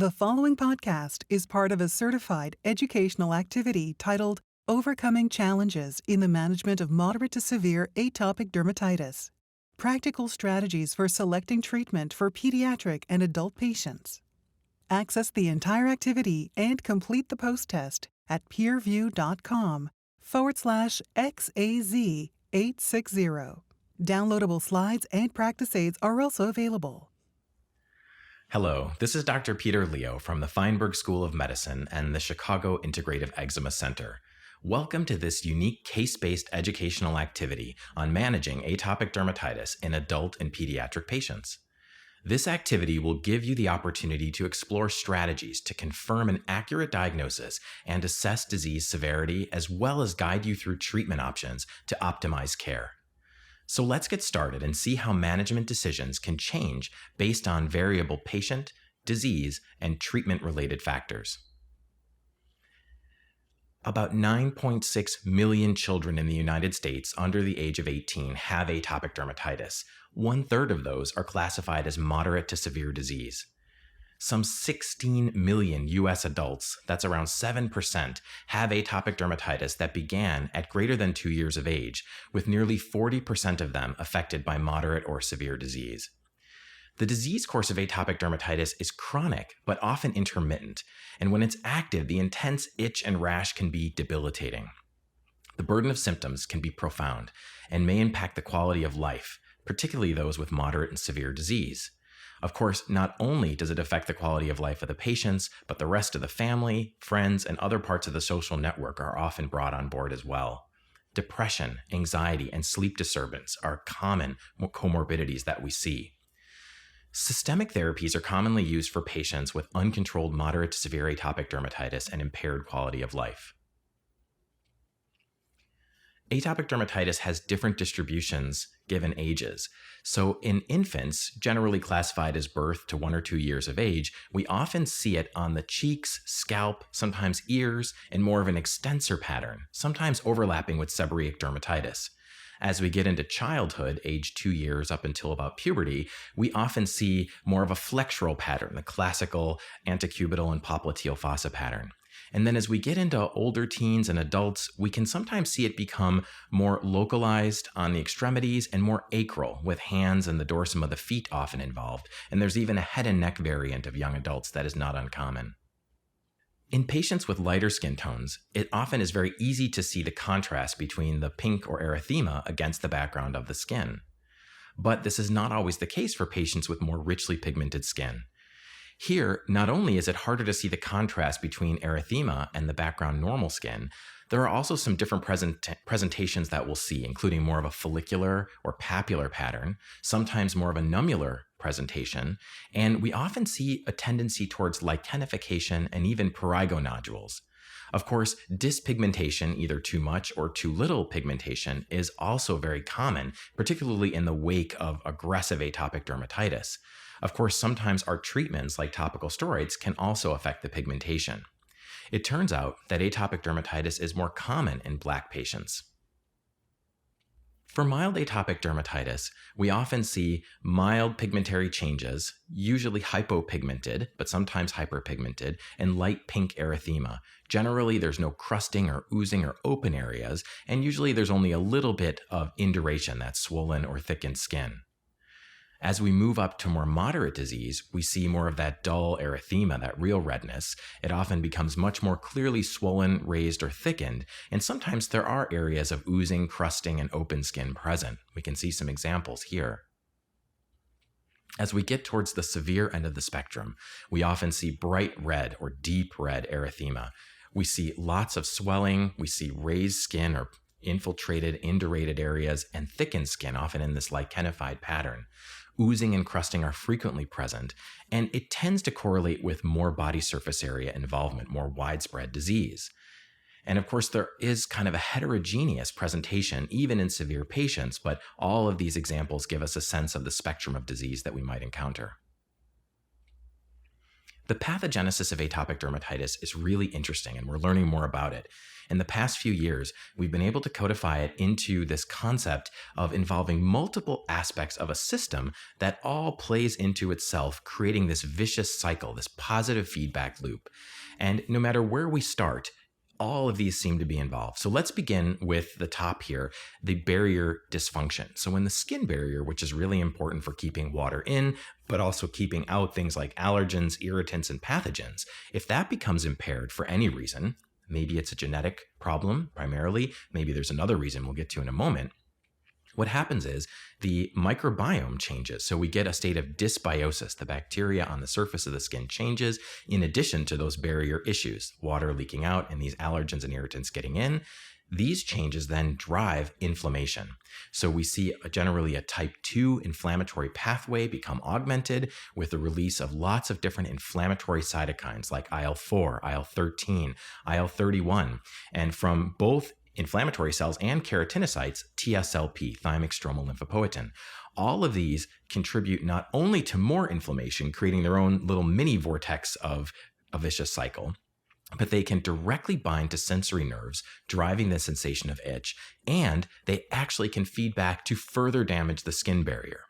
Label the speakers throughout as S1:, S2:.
S1: The following podcast is part of a certified educational activity titled Overcoming Challenges in the Management of Moderate to Severe Atopic Dermatitis. Practical Strategies for Selecting Treatment for Pediatric and Adult Patients. Access the entire activity and complete the post-test at peerview.com/XAZ860. Downloadable slides and practice aids are also available.
S2: Hello, this is Dr. Peter Leo from the Feinberg School of Medicine and the Chicago Integrative Eczema Center. Welcome to this unique case-based educational activity on managing atopic dermatitis in adult and pediatric patients. This activity will give you the opportunity to explore strategies to confirm an accurate diagnosis and assess disease severity, as well as guide you through treatment options to optimize care. So let's get started and see how management decisions can change based on variable patient, disease, and treatment-related factors. About 9.6 million children in the United States under the age of 18 have atopic dermatitis. 1/3 of those are classified as moderate to severe disease. Some 16 million U.S. adults, that's around 7%, have atopic dermatitis that began at greater than 2 years of age, with nearly 40% of them affected by moderate or severe disease. The disease course of atopic dermatitis is chronic, but often intermittent, and when it's active, the intense itch and rash can be debilitating. The burden of symptoms can be profound and may impact the quality of life, particularly those with moderate and severe disease. Of course, not only does it affect the quality of life of the patients, but the rest of the family, friends, and other parts of the social network are often brought on board as well. Depression, anxiety, and sleep disturbance are common comorbidities that we see. Systemic therapies are commonly used for patients with uncontrolled moderate to severe atopic dermatitis and impaired quality of life. Atopic dermatitis has different distributions given ages. So in infants, generally classified as birth to 1 or 2 years of age, we often see it on the cheeks, scalp, sometimes ears, and more of an extensor pattern, sometimes overlapping with seborrheic dermatitis. As we get into childhood, age 2 years up until about puberty, we often see more of a flexural pattern, the classical antecubital and popliteal fossa pattern. And then as we get into older teens and adults, we can sometimes see it become more localized on the extremities and more acral, with hands and the dorsum of the feet often involved. And there's even a head and neck variant of young adults that is not uncommon. In patients with lighter skin tones, it often is very easy to see the contrast between the pink or erythema against the background of the skin. But this is not always the case for patients with more richly pigmented skin. Here, not only is it harder to see the contrast between erythema and the background normal skin, there are also some different presentations that we'll see, including more of a follicular or papular pattern, sometimes more of a nummular presentation, and we often see a tendency towards lichenification and even prurigo nodules. Of course, dyspigmentation, either too much or too little pigmentation, is also very common, particularly in the wake of aggressive atopic dermatitis. Of course, sometimes our treatments, like topical steroids, can also affect the pigmentation. It turns out that atopic dermatitis is more common in Black patients. For mild atopic dermatitis, we often see mild pigmentary changes, usually hypopigmented, but sometimes hyperpigmented, and light pink erythema. Generally, there's no crusting or oozing or open areas, and usually there's only a little bit of induration, that's swollen or thickened skin. As we move up to more moderate disease, we see more of that dull erythema, that real redness. It often becomes much more clearly swollen, raised, or thickened, and sometimes there are areas of oozing, crusting, and open skin present. We can see some examples here. As we get towards the severe end of the spectrum, we often see bright red or deep red erythema. We see lots of swelling, we see raised skin or infiltrated, indurated areas, and thickened skin, often in this lichenified pattern. Oozing and crusting are frequently present, and it tends to correlate with more body surface area involvement, more widespread disease. And of course, there is kind of a heterogeneous presentation, even in severe patients, but all of these examples give us a sense of the spectrum of disease that we might encounter. The pathogenesis of atopic dermatitis is really interesting, and we're learning more about it. In the past few years, we've been able to codify it into this concept of involving multiple aspects of a system that all plays into itself, creating this vicious cycle, this positive feedback loop. And no matter where we start, all of these seem to be involved. So let's begin with the top here, the barrier dysfunction. So when the skin barrier, which is really important for keeping water in, but also keeping out things like allergens, irritants, and pathogens, if that becomes impaired for any reason, maybe it's a genetic problem primarily, maybe there's another reason we'll get to in a moment, what happens is the microbiome changes. So we get a state of dysbiosis. The bacteria on the surface of the skin changes in addition to those barrier issues, water leaking out and these allergens and irritants getting in. These changes then drive inflammation. So we see generally a type 2 inflammatory pathway become augmented with the release of lots of different inflammatory cytokines like IL-4, IL-13, IL-31, and from both inflammatory cells and keratinocytes, TSLP, thymic stromal lymphopoietin. All of these contribute not only to more inflammation, creating their own little mini vortex of a vicious cycle, but they can directly bind to sensory nerves, driving the sensation of itch, and they actually can feed back to further damage the skin barrier.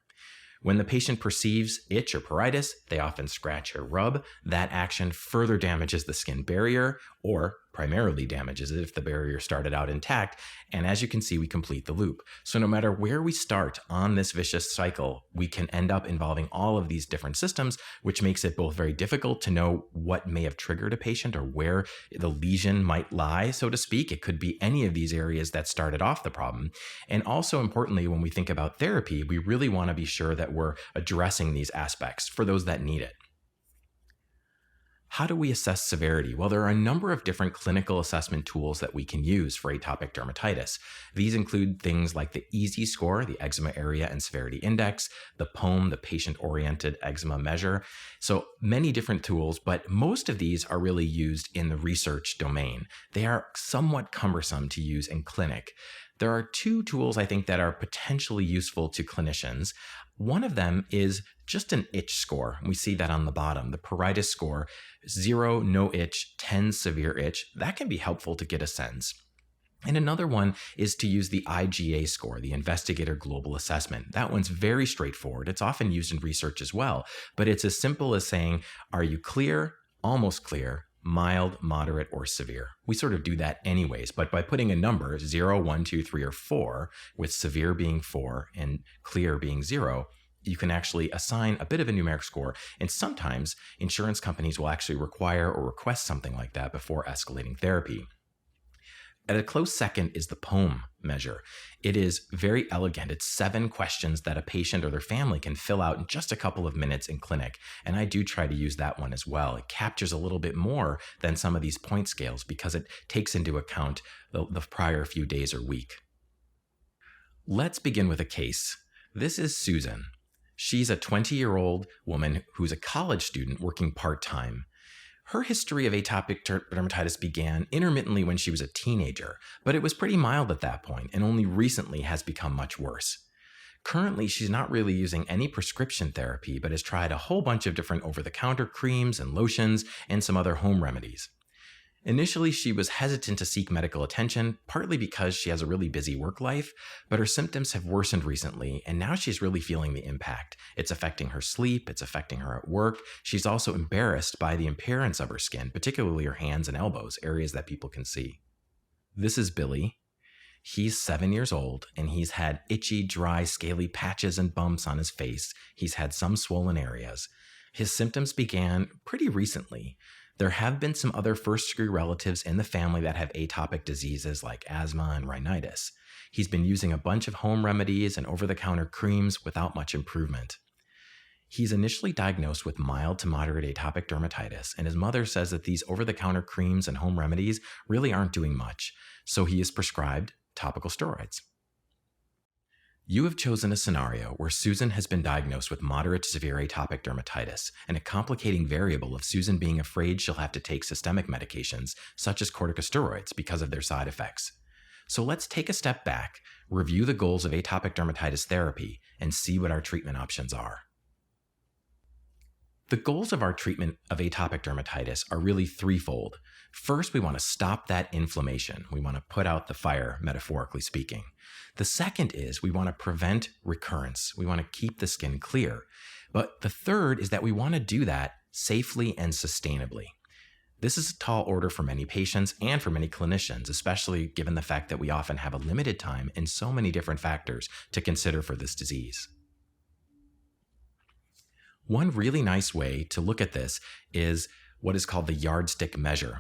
S2: When the patient perceives itch or pruritus, they often scratch or rub. That action further damages the skin barrier, or primarily damages it if the barrier started out intact. And as you can see, we complete the loop. So no matter where we start on this vicious cycle, we can end up involving all of these different systems, which makes it both very difficult to know what may have triggered a patient or where the lesion might lie, so to speak. It could be any of these areas that started off the problem. And also importantly, when we think about therapy, we really want to be sure that we're addressing these aspects for those that need it. How do we assess severity? Well, there are a number of different clinical assessment tools that we can use for atopic dermatitis. These include things like the EASY score, the Eczema Area and Severity Index, the POEM, the Patient-Oriented Eczema Measure. So many different tools, but most of these are really used in the research domain. They are somewhat cumbersome to use in clinic. There are two tools I think that are potentially useful to clinicians. One of them is just an itch score. We see that on the bottom, the pruritus score, 0, no itch, 10, severe itch. That can be helpful to get a sense. And another one is to use the IGA score, the Investigator Global Assessment. That one's very straightforward. It's often used in research as well, but it's as simple as saying, are you clear, almost clear, mild, moderate, or severe? We sort of do that anyways, but by putting a number, 0, 1, 2, 3, or 4, with severe being 4 and clear being 0, you can actually assign a bit of a numeric score. And sometimes insurance companies will actually require or request something like that before escalating therapy. At a close second is the POEM measure. It is very elegant. It's 7 questions that a patient or their family can fill out in just a couple of minutes in clinic. And I do try to use that one as well. It captures a little bit more than some of these point scales because it takes into account the prior few days or week. Let's begin with a case. This is Susan. She's a 20-year-old woman who's a college student working part-time. Her history of atopic dermatitis began intermittently when she was a teenager, but it was pretty mild at that point and only recently has become much worse. Currently, she's not really using any prescription therapy, but has tried a whole bunch of different over-the-counter creams and lotions and some other home remedies. Initially, she was hesitant to seek medical attention, partly because she has a really busy work life, but her symptoms have worsened recently, and now she's really feeling the impact. It's affecting her sleep, it's affecting her at work. She's also embarrassed by the appearance of her skin, particularly her hands and elbows, areas that people can see. This is Billy. He's 7 years old, and he's had itchy, dry, scaly patches and bumps on his face. He's had some swollen areas. His symptoms began pretty recently. There have been some other first-degree relatives in the family that have atopic diseases like asthma and rhinitis. He's been using a bunch of home remedies and over-the-counter creams without much improvement. He's initially diagnosed with mild to moderate atopic dermatitis, and his mother says that these over-the-counter creams and home remedies really aren't doing much, so he is prescribed topical steroids. You have chosen a scenario where Susan has been diagnosed with moderate to severe atopic dermatitis, and a complicating variable of Susan being afraid she'll have to take systemic medications, such as corticosteroids, because of their side effects. So let's take a step back, review the goals of atopic dermatitis therapy, and see what our treatment options are. The goals of our treatment of atopic dermatitis are really threefold. First, we want to stop that inflammation. We want to put out the fire, metaphorically speaking. The second is we want to prevent recurrence. We want to keep the skin clear. But the third is that we want to do that safely and sustainably. This is a tall order for many patients and for many clinicians, especially given the fact that we often have a limited time and so many different factors to consider for this disease. One really nice way to look at this is what is called the yardstick measure.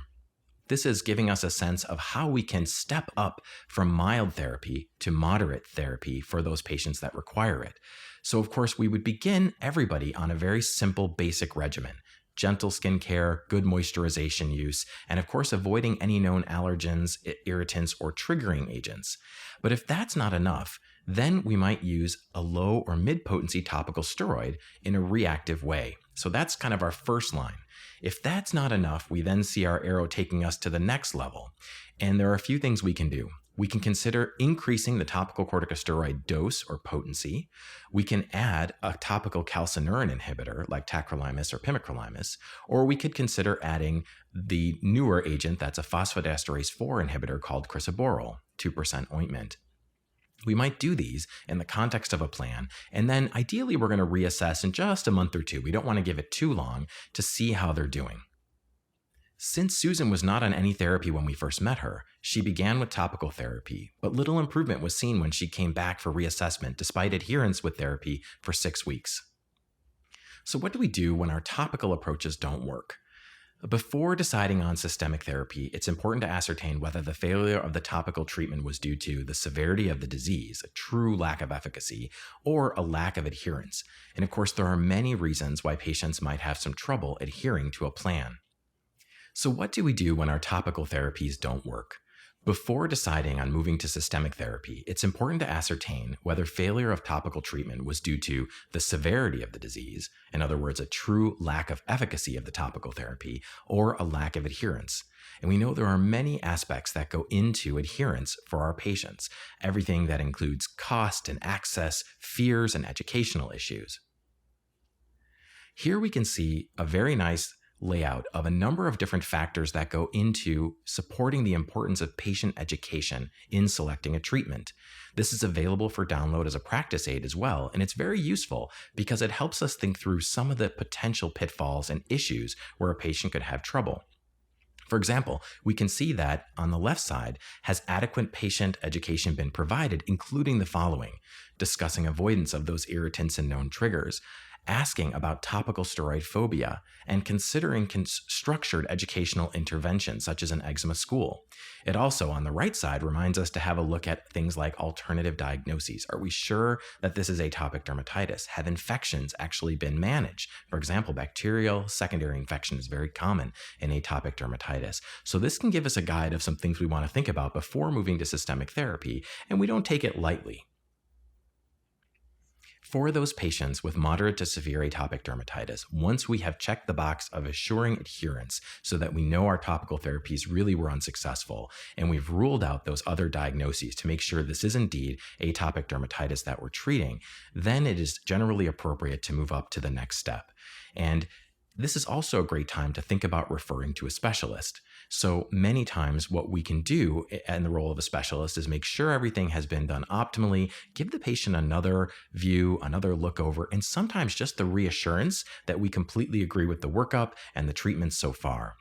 S2: This is giving us a sense of how we can step up from mild therapy to moderate therapy for those patients that require it. So, of course, we would begin everybody on a very simple, basic regimen. Gentle skincare, good moisturization use, and of course, avoiding any known allergens, irritants, or triggering agents. But if that's not enough, then we might use a low or mid-potency topical steroid in a reactive way. So that's kind of our first line. If that's not enough, we then see our arrow taking us to the next level. And there are a few things we can do. We can consider increasing the topical corticosteroid dose or potency. We can add a topical calcineurin inhibitor like tacrolimus or pimecrolimus, or we could consider adding the newer agent that's a phosphodiesterase 4 inhibitor called crisaborole, 2% ointment. We might do these in the context of a plan, and then ideally we're going to reassess in just a month or two. We don't want to give it too long to see how they're doing. Since Susan was not on any therapy when we first met her, she began with topical therapy, but little improvement was seen when she came back for reassessment despite adherence with therapy for 6 weeks. So what do we do when our topical approaches don't work? Before deciding on systemic therapy, it's important to ascertain whether the failure of the topical treatment was due to the severity of the disease, a true lack of efficacy, or a lack of adherence. And of course, there are many reasons why patients might have some trouble adhering to a plan. So what do we do when our topical therapies don't work? Before deciding on moving to systemic therapy, it's important to ascertain whether failure of topical treatment was due to the severity of the disease, in other words, a true lack of efficacy of the topical therapy, or a lack of adherence. And we know there are many aspects that go into adherence for our patients, everything that includes cost and access, fears, and educational issues. Here we can see a very nice layout of a number of different factors that go into supporting the importance of patient education in selecting a treatment. This is available for download as a practice aid as well, and it's very useful because it helps us think through some of the potential pitfalls and issues where a patient could have trouble. For example, we can see that on the left side, has adequate patient education been provided, including the following: discussing avoidance of those irritants and known triggers, asking about topical steroid phobia, and considering structured educational interventions such as an eczema school. It also, on the right side, reminds us to have a look at things like alternative diagnoses. Are we sure that this is atopic dermatitis? Have infections actually been managed? For example, bacterial secondary infection is very common in atopic dermatitis. So this can give us a guide of some things we want to think about before moving to systemic therapy, and we don't take it lightly. For those patients with moderate to severe atopic dermatitis, once we have checked the box of assuring adherence so that we know our topical therapies really were unsuccessful, and we've ruled out those other diagnoses to make sure this is indeed atopic dermatitis that we're treating, then it is generally appropriate to move up to the next step. And this is also a great time to think about referring to a specialist. So many times what we can do in the role of a specialist is make sure everything has been done optimally, give the patient another view, another look over, and sometimes just the reassurance that we completely agree with the workup and the treatments so far.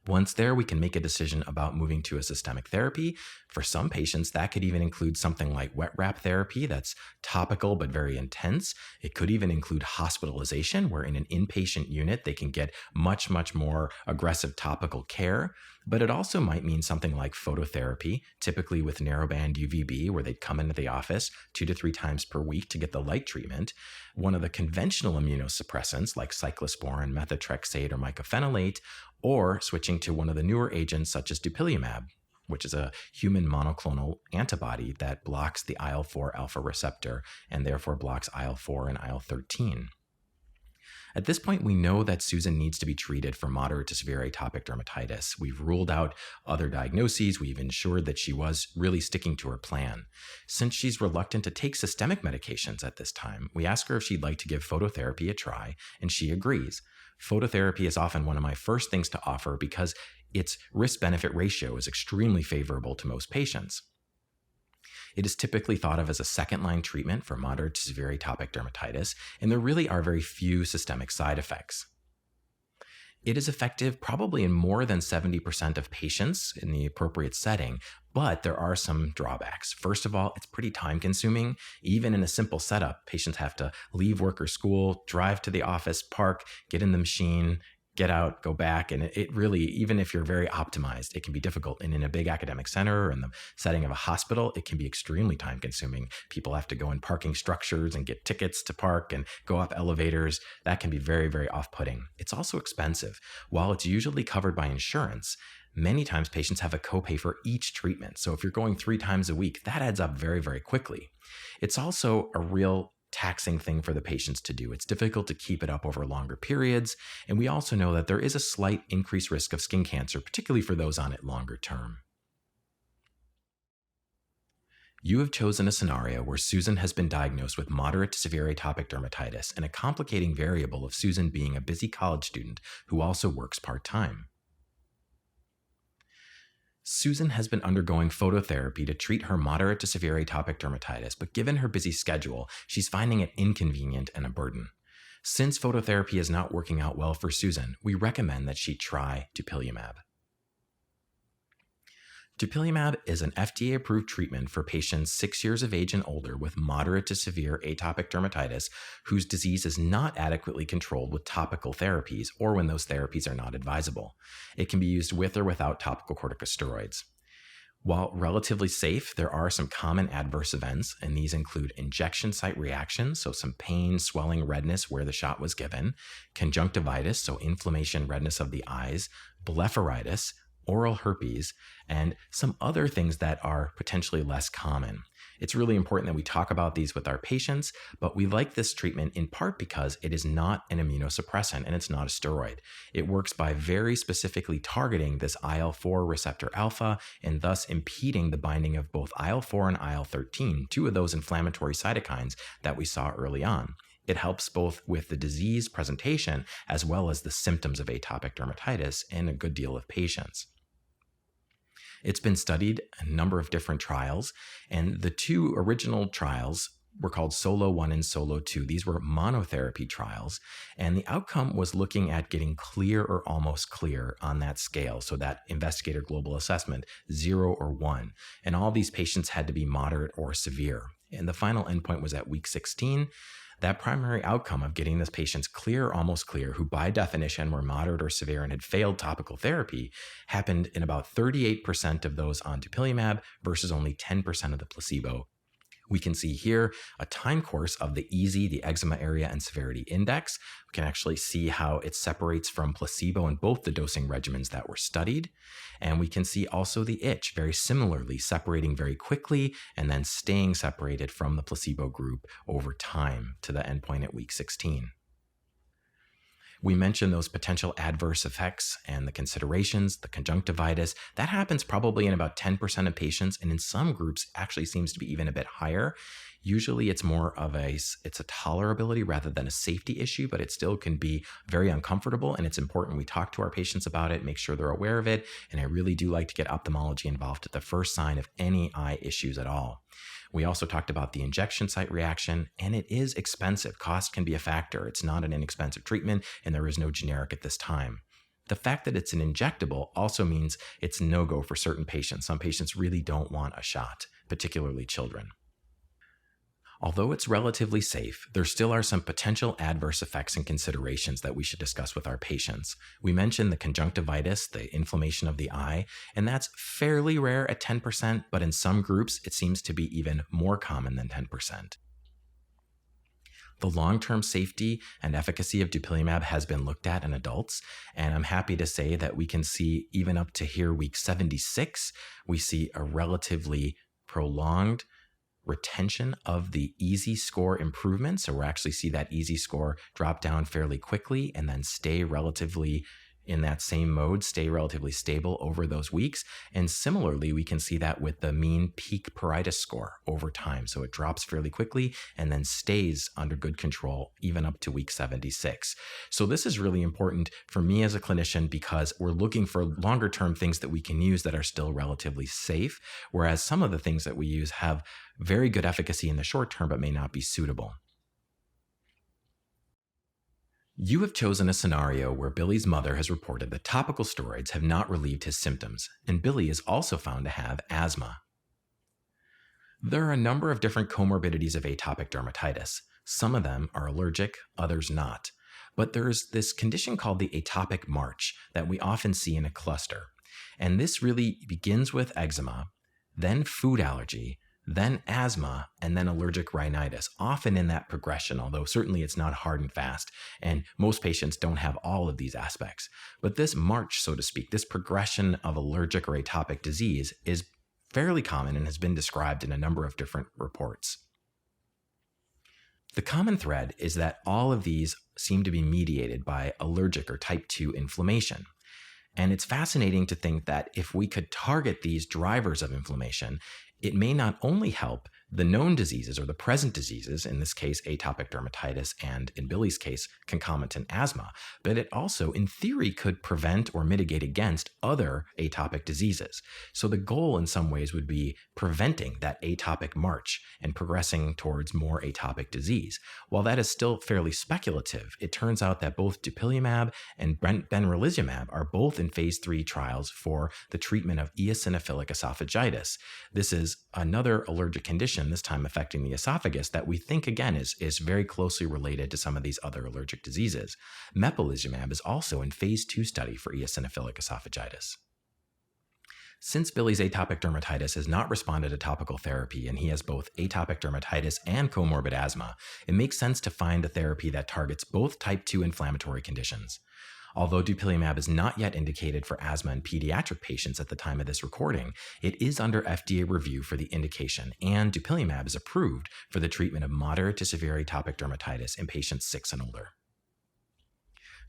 S2: Once there, we can make a decision about moving to a systemic therapy. For some patients, that could even include something like wet wrap therapy that's topical but very intense. It could even include hospitalization, where in an inpatient unit, they can get much, much more aggressive topical care. But it also might mean something like phototherapy, typically with narrowband UVB, where they'd come into the office 2 to 3 times per week to get the light treatment. One of the conventional immunosuppressants like cyclosporin, methotrexate, or mycophenolate, or switching to one of the newer agents such as Dupilumab, which is a human monoclonal antibody that blocks the IL-4 alpha receptor and therefore blocks IL-4 and IL-13. At this point, we know that Susan needs to be treated for moderate to severe atopic dermatitis. We've ruled out other diagnoses. We've ensured that she was really sticking to her plan. Since she's reluctant to take systemic medications at this time, we ask her if she'd like to give phototherapy a try, and she agrees. Phototherapy is often one of my first things to offer because its risk-benefit ratio is extremely favorable to most patients. It is typically thought of as a second-line treatment for moderate to severe atopic dermatitis, and there really are very few systemic side effects. It is effective probably in more than 70% of patients in the appropriate setting, but there are some drawbacks. First of all, it's pretty time-consuming. Even in a simple setup, patients have to leave work or school, drive to the office, park, get in the machine, get out, go back. And it really, even if you're very optimized, it can be difficult. And in a big academic center or in the setting of a hospital, it can be extremely time consuming. People have to go in parking structures and get tickets to park and go up elevators. That can be very, very off-putting. It's also expensive. While it's usually covered by insurance, many times patients have a copay for each treatment. So if you're going 3 times a week, that adds up very, very quickly. It's also a real taxing thing for the patients to do. It's difficult to keep it up over longer periods. And we also know that there is a slight increased risk of skin cancer, particularly for those on it longer term. You have chosen a scenario where Susan has been diagnosed with moderate to severe atopic dermatitis and a complicating variable of Susan being a busy college student who also works part-time. Susan has been undergoing phototherapy to treat her moderate to severe atopic dermatitis, but given her busy schedule, she's finding it inconvenient and a burden. Since phototherapy is not working out well for Susan, we recommend that she try Dupilumab. Dupilumab is an FDA-approved treatment for patients 6 years of age and older with moderate to severe atopic dermatitis whose disease is not adequately controlled with topical therapies or when those therapies are not advisable. It can be used with or without topical corticosteroids. While relatively safe, there are some common adverse events, and these include injection site reactions, so some pain, swelling, redness where the shot was given, conjunctivitis, so inflammation, redness of the eyes, blepharitis, oral herpes, and some other things that are potentially less common. It's really important that we talk about these with our patients, but we like this treatment in part because it is not an immunosuppressant and it's not a steroid. It works by very specifically targeting this IL-4 receptor alpha and thus impeding the binding of both IL-4 and IL-13, 2 of those inflammatory cytokines that we saw early on. It helps both with the disease presentation as well as the symptoms of atopic dermatitis in a good deal of patients. It's been studied in a number of different trials, and the 2 original trials were called Solo 1 and Solo 2. These were monotherapy trials, and the outcome was looking at getting clear or almost clear on that scale, so that investigator global assessment, 0 or 1. And all these patients had to be moderate or severe. And the final endpoint was at week 16. That primary outcome of getting this patients clear or almost clear, who by definition were moderate or severe and had failed topical therapy, happened in about 38% of those on Dupilumab versus only 10% of the placebo. We can see here a time course of the EASI, the Eczema Area and Severity Index. We can actually see how it separates from placebo in both the dosing regimens that were studied. And we can see also the itch very similarly separating very quickly and then staying separated from the placebo group over time to the endpoint at week 16. We mentioned those potential adverse effects and the considerations, the conjunctivitis. That happens probably in about 10% of patients, and in some groups actually seems to be even a bit higher. Usually it's more of it's a tolerability rather than a safety issue, but it still can be very uncomfortable, and it's important we talk to our patients about it, make sure they're aware of it, and I really do like to get ophthalmology involved at the first sign of any eye issues at all. We also talked about the injection site reaction, and it is expensive. Cost can be a factor. It's not an inexpensive treatment, and there is no generic at this time. The fact that it's an injectable also means it's no-go for certain patients. Some patients really don't want a shot, particularly children. Although it's relatively safe, there still are some potential adverse effects and considerations that we should discuss with our patients. We mentioned the conjunctivitis, the inflammation of the eye, and that's fairly rare at 10%, but in some groups it seems to be even more common than 10%. The long-term safety and efficacy of Dupilumab has been looked at in adults, and I'm happy to say that we can see even up to here week 76, we see a relatively prolonged retention of the EASI score improvement. So we'll actually see that EASI score drop down fairly quickly and then stay relatively in that same mode, stay relatively stable over those weeks. And similarly, we can see that with the mean peak pruritus score over time. So it drops fairly quickly and then stays under good control even up to week 76. So this is really important for me as a clinician because we're looking for longer term things that we can use that are still relatively safe, whereas some of the things that we use have very good efficacy in the short term but may not be suitable. You have chosen a scenario where Billy's mother has reported that topical steroids have not relieved his symptoms, and Billy is also found to have asthma. There are a number of different comorbidities of atopic dermatitis. Some of them are allergic, others not. But there's this condition called the atopic march that we often see in a cluster. And this really begins with eczema, then food allergy, then asthma, and then allergic rhinitis, often in that progression, although certainly it's not hard and fast, and most patients don't have all of these aspects. But this march, so to speak, this progression of allergic or atopic disease is fairly common and has been described in a number of different reports. The common thread is that all of these seem to be mediated by allergic or type 2 inflammation. And it's fascinating to think that if we could target these drivers of inflammation, it may not only help the known diseases or the present diseases, in this case, atopic dermatitis and in Billy's case, concomitant asthma, but it also, in theory, could prevent or mitigate against other atopic diseases. So the goal in some ways would be preventing that atopic march and progressing towards more atopic disease. While that is still fairly speculative, it turns out that both Dupilumab and benralizumab are both in phase 3 trials for the treatment of eosinophilic esophagitis. This is another allergic condition, this time affecting the esophagus, that we think again is very closely related to some of these other allergic diseases. Mepolizumab is also in phase 2 study for eosinophilic esophagitis. Since Billy's atopic dermatitis has not responded to topical therapy and he has both atopic dermatitis and comorbid asthma, it makes sense to find a therapy that targets both type 2 inflammatory conditions. Although Dupilumab is not yet indicated for asthma in pediatric patients at the time of this recording, it is under FDA review for the indication, and Dupilumab is approved for the treatment of moderate to severe atopic dermatitis in patients 6 and older.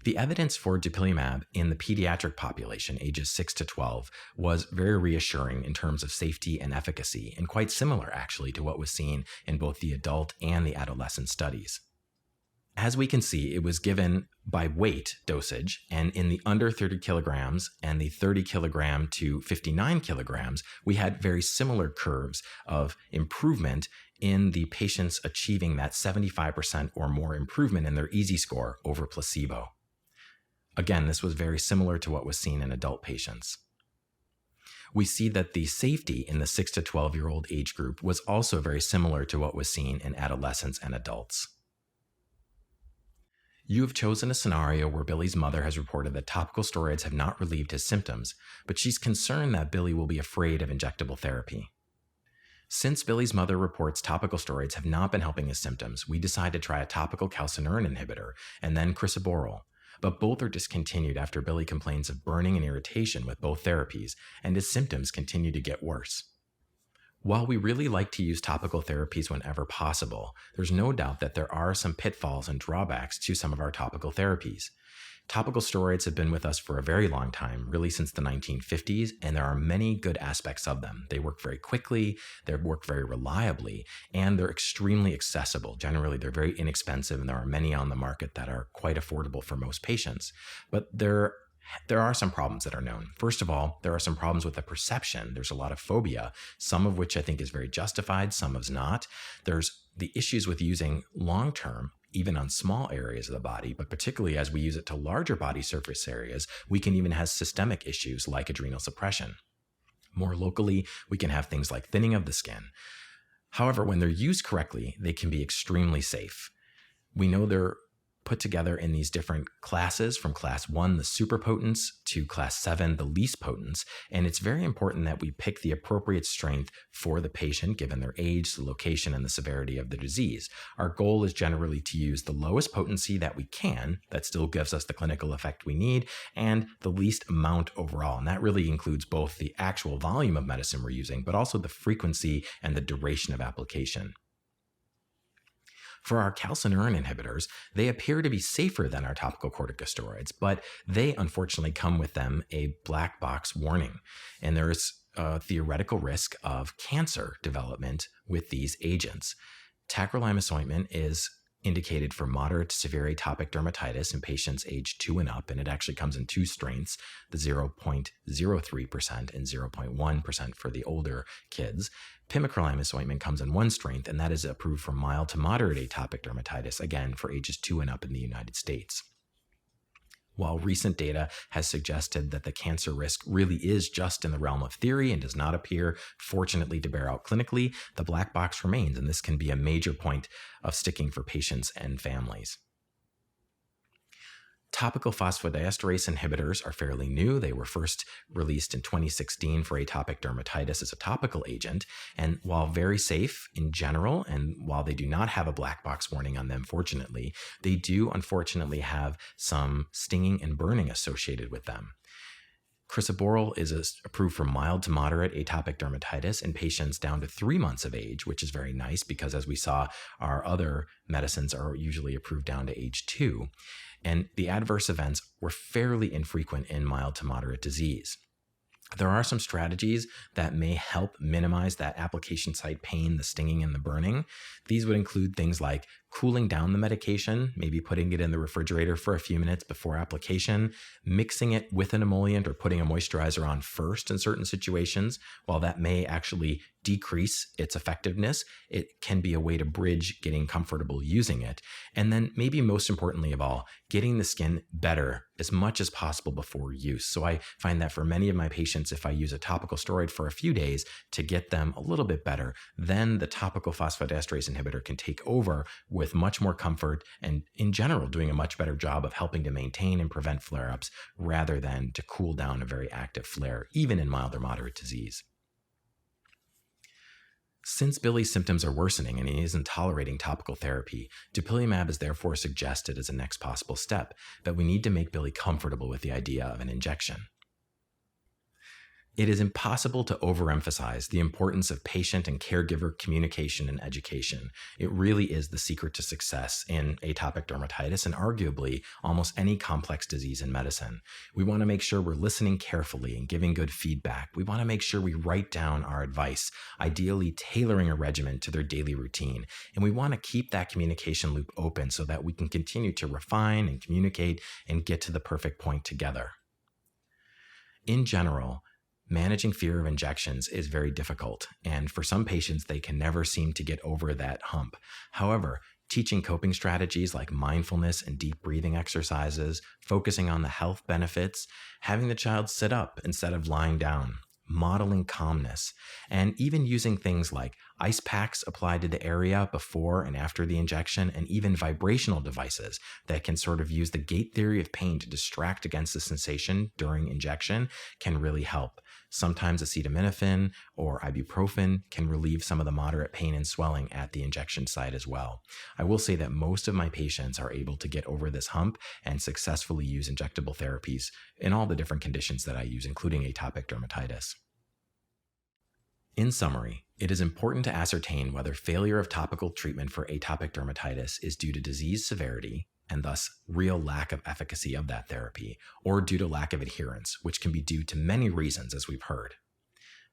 S2: The evidence for Dupilumab in the pediatric population, ages 6 to 12, was very reassuring in terms of safety and efficacy, and quite similar actually to what was seen in both the adult and the adolescent studies. As we can see, it was given by weight dosage, and in the under 30 kilograms and the 30 kilogram to 59 kilograms, we had very similar curves of improvement in the patients achieving that 75% or more improvement in their EASI score over placebo. Again, this was very similar to what was seen in adult patients. We see that the safety in the 6 to 12-year-old age group was also very similar to what was seen in adolescents and adults. You have chosen a scenario where Billy's mother has reported that topical steroids have not relieved his symptoms, but she's concerned that Billy will be afraid of injectable therapy. Since Billy's mother reports topical steroids have not been helping his symptoms, we decide to try a topical calcineurin inhibitor and then crisaborole, but both are discontinued after Billy complains of burning and irritation with both therapies, and his symptoms continue to get worse. While we really like to use topical therapies whenever possible, there's no doubt that there are some pitfalls and drawbacks to some of our topical therapies. Topical steroids have been with us for a very long time, really since the 1950s, and there are many good aspects of them. They work very quickly, they work very reliably, and they're extremely accessible. Generally, they're very inexpensive, and there are many on the market that are quite affordable for most patients. But there are some problems that are known. First of all, there are some problems with the perception. There's a lot of phobia, some of which I think is very justified, some is not. There's the issues with using long-term, even on small areas of the body, but particularly as we use it to larger body surface areas, we can even have systemic issues like adrenal suppression. More locally, we can have things like thinning of the skin. However, when they're used correctly, they can be extremely safe. We know they're put together in these different classes, from class 1, the super potents, to class 7, the least potents. And it's very important that we pick the appropriate strength for the patient, given their age, the location, and the severity of the disease. Our goal is generally to use the lowest potency that we can, that still gives us the clinical effect we need, and the least amount overall. And that really includes both the actual volume of medicine we're using, but also the frequency and the duration of application. For our calcineurin inhibitors, they appear to be safer than our topical corticosteroids, but they unfortunately come with them a black box warning. And there's a theoretical risk of cancer development with these agents. Tacrolimus ointment is indicated for moderate to severe atopic dermatitis in patients age 2 and up, and it actually comes in 2 strengths, the 0.03% and 0.1% for the older kids. Pimecrolimus ointment comes in 1 strength, and that is approved for mild to moderate atopic dermatitis, again, for ages 2 and up in the United States. While recent data has suggested that the cancer risk really is just in the realm of theory and does not appear, fortunately, to bear out clinically, the black box remains, and this can be a major point of sticking for patients and families. Topical phosphodiesterase inhibitors are fairly new. They were first released in 2016 for atopic dermatitis as a topical agent. And while very safe in general, and while they do not have a black box warning on them, fortunately, they do unfortunately have some stinging and burning associated with them. Crisaborole is approved for mild to moderate atopic dermatitis in patients down to 3 months of age, which is very nice because, as we saw, our other medicines are usually approved down to age 2. And the adverse events were fairly infrequent in mild to moderate disease. There are some strategies that may help minimize that application site pain, the stinging, and the burning. These would include things like cooling down the medication, maybe putting it in the refrigerator for a few minutes before application, mixing it with an emollient or putting a moisturizer on first in certain situations. While that may actually decrease its effectiveness, it can be a way to bridge getting comfortable using it. And then maybe most importantly of all, getting the skin better as much as possible before use. So I find that for many of my patients, if I use a topical steroid for a few days to get them a little bit better, then the topical phosphodiesterase inhibitor can take over with much more comfort and in general doing a much better job of helping to maintain and prevent flare-ups rather than to cool down a very active flare, even in mild or moderate disease. Since Billy's symptoms are worsening and he isn't tolerating topical therapy, Dupilumab is therefore suggested as a next possible step, but we need to make Billy comfortable with the idea of an injection. It is impossible to overemphasize the importance of patient and caregiver communication and education. It really is the secret to success in atopic dermatitis and arguably almost any complex disease in medicine. We want to make sure we're listening carefully and giving good feedback. We want to make sure we write down our advice, ideally tailoring a regimen to their daily routine. And we want to keep that communication loop open so that we can continue to refine and communicate and get to the perfect point together. In general, managing fear of injections is very difficult, and for some patients, they can never seem to get over that hump. However, teaching coping strategies like mindfulness and deep breathing exercises, focusing on the health benefits, having the child sit up instead of lying down, modeling calmness, and even using things like ice packs applied to the area before and after the injection, and even vibrational devices that can sort of use the gate theory of pain to distract against the sensation during injection can really help. Sometimes acetaminophen or ibuprofen can relieve some of the moderate pain and swelling at the injection site as well. I will say that most of my patients are able to get over this hump and successfully use injectable therapies in all the different conditions that I use, including atopic dermatitis. In summary, it is important to ascertain whether failure of topical treatment for atopic dermatitis is due to disease severity, and thus real lack of efficacy of that therapy, or due to lack of adherence, which can be due to many reasons, as we've heard.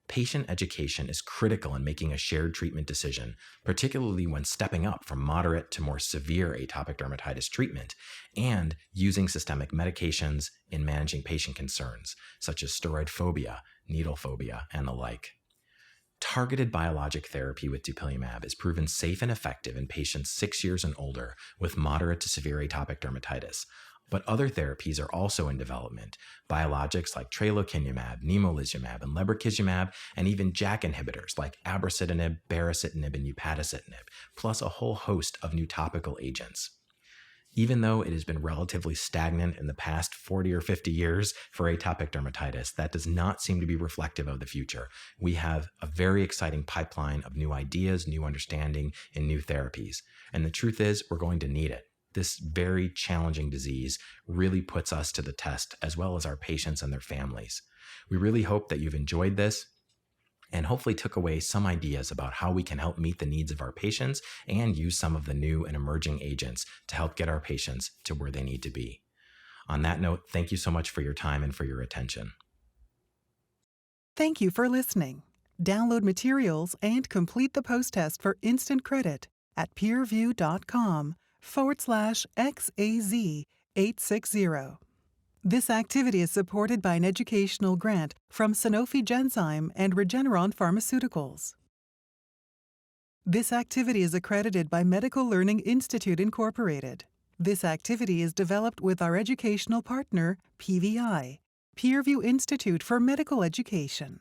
S2: Patient education is critical in making a shared treatment decision, particularly when stepping up from moderate to more severe atopic dermatitis treatment and using systemic medications in managing patient concerns, such as steroid phobia, needle phobia, and the like. Targeted biologic therapy with Dupilumab is proven safe and effective in patients 6 years and older with moderate to severe atopic dermatitis. But other therapies are also in development. Biologics like tralokinumab, nemolizumab, and lebrikizumab, and even JAK inhibitors like abrocitinib, baricitinib, and upadacitinib, plus a whole host of new topical agents. Even though it has been relatively stagnant in the past 40 or 50 years for atopic dermatitis, that does not seem to be reflective of the future. We have a very exciting pipeline of new ideas, new understanding, and new therapies. And the truth is, we're going to need it. This very challenging disease really puts us to the test, as well as our patients and their families. We really hope that you've enjoyed this and hopefully took away some ideas about how we can help meet the needs of our patients and use some of the new and emerging agents to help get our patients to where they need to be. On that note, thank you so much for your time and for your attention.
S1: Thank you for listening. Download materials and complete the post-test for instant credit at peerview.com/XAZ860. This activity is supported by an educational grant from Sanofi Genzyme and Regeneron Pharmaceuticals. This activity is accredited by Medical Learning Institute, Incorporated. This activity is developed with our educational partner, PVI, Peerview Institute for Medical Education.